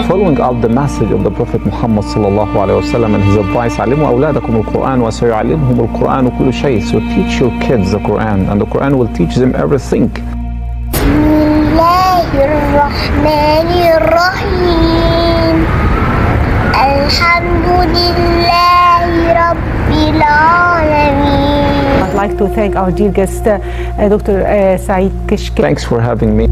following up the message of the Prophet Muhammad sallallahu alaihi wasallam and his advice, علموا أولادكم القرآن وسيعلمهم القرآن كل شيء. So teach your kids the Quran, and the Quran will teach them everything. I'd like to thank our dear guest, Dr. Saeed Kishk. Thanks for having me.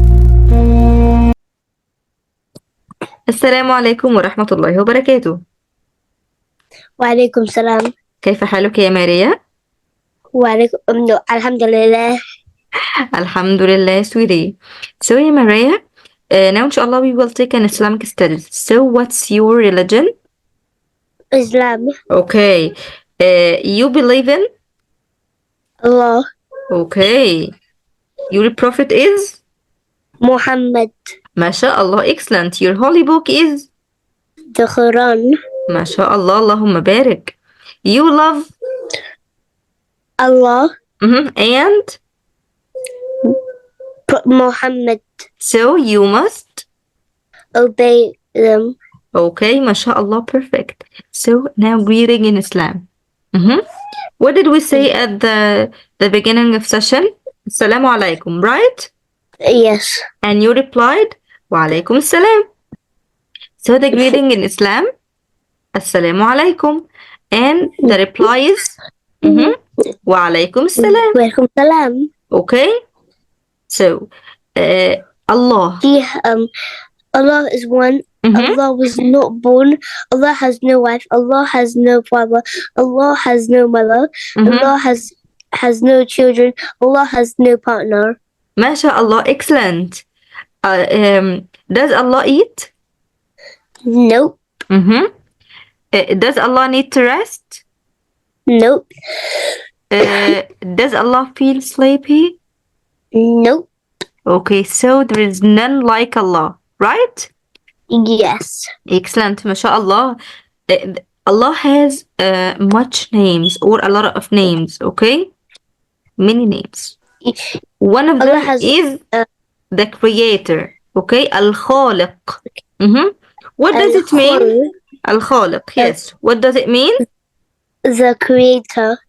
السلام عليكم ورحمة الله وبركاته. وعليكم السلام. كيف حالك يا ماريا؟ وعليكم الحمد لله. Alhamdulillah, sweetie. So, yeah, Maria, now inshallah we will take an Islamic studies. So, what's your religion? Islam. Okay. You believe in? Allah. Okay. Your prophet is? Muhammad. MashaAllah, excellent. Your holy book is? The Quran. MashaAllah, Allahumma barik. You love? Allah. And? Muhammad. So, you must? Obey them. Okay, mashallah, perfect. So now greeting in Islam. What did we say at the beginning of session? Assalamu alaikum, right? Yes. And you replied, wa alaikum salam. So the greeting in Islam, assalamu alaikum. And the reply is, wa alaikum salam. Welcome salam. Okay? So, Allah. Allah is one. Allah was not born. Allah has no wife. Allah has no father. Allah has no mother. Allah has no children. Allah has no partner. MashaAllah, excellent. Does Allah eat? Nope. Does Allah need to rest? Nope. Does Allah feel sleepy? Nope. Okay, so there is none like Allah, right? Yes. Excellent, mashallah. Allah has much names or a lot of names, okay? Many names. One of them is the creator, okay? Al-Khaliq. What does it mean? Al-Khaliq, yes. What does it mean? The creator.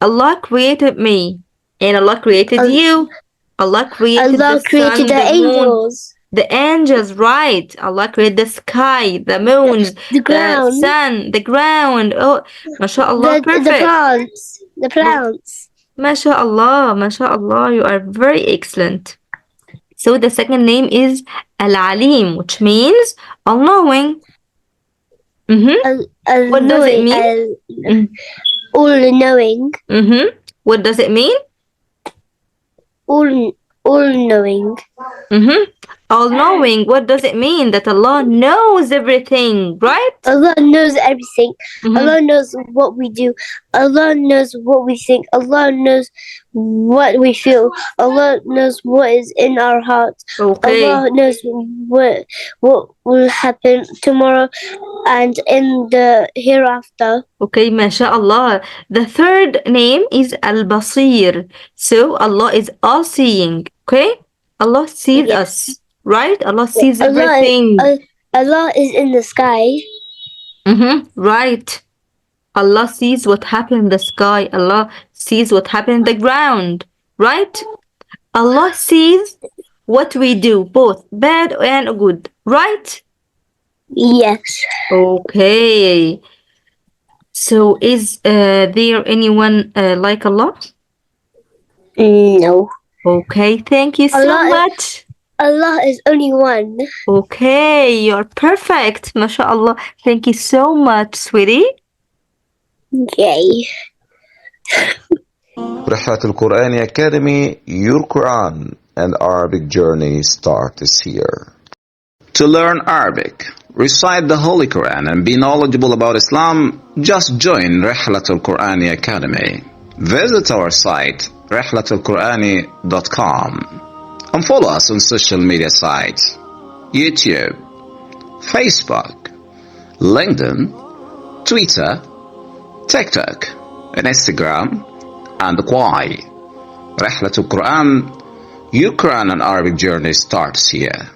Allah created me, and Allah created you. Allah created the angels. The angels, right. Allah created the sky, the moons, the ground, the sun, the ground. Oh, mashallah, perfect. The plants. Mashallah, mashallah, you are very excellent. So the second name is Al-Alim, which means all-knowing. What does it mean? All-knowing. What does it mean? All-knowing. All-knowing, what does it mean? That Allah knows everything, right? Allah knows everything. Allah knows what we do. Allah knows what we think. Allah knows what we feel. Allah knows what is in our hearts. Okay. Allah knows what will happen tomorrow and in the hereafter. Okay, mashallah. The third name is Al-Basir. So Allah is all-seeing, okay? Allah sees us, right? Allah sees everything. Allah is in the sky. Right. Allah sees what happened in the sky. Allah sees what happened in the ground, right? Allah sees what we do, both bad and good, right? Yes. Okay. So is there anyone like Allah? No. Okay, thank you so much. Allah is only one. Okay, you're perfect. MashaAllah. Thank you so much, sweetie. Okay. Rihlatal-Quran Academy, your Quran and Arabic journey starts here. To learn Arabic, recite the Holy Quran and be knowledgeable about Islam, just join Rihlatal-Quran Academy. Visit our site rihlatalqurani.com and follow us on social media sites YouTube, Facebook, LinkedIn, Twitter, TikTok, and Instagram, and Quai. Rihlatal-Quran, your Quran and Arabic journey starts here.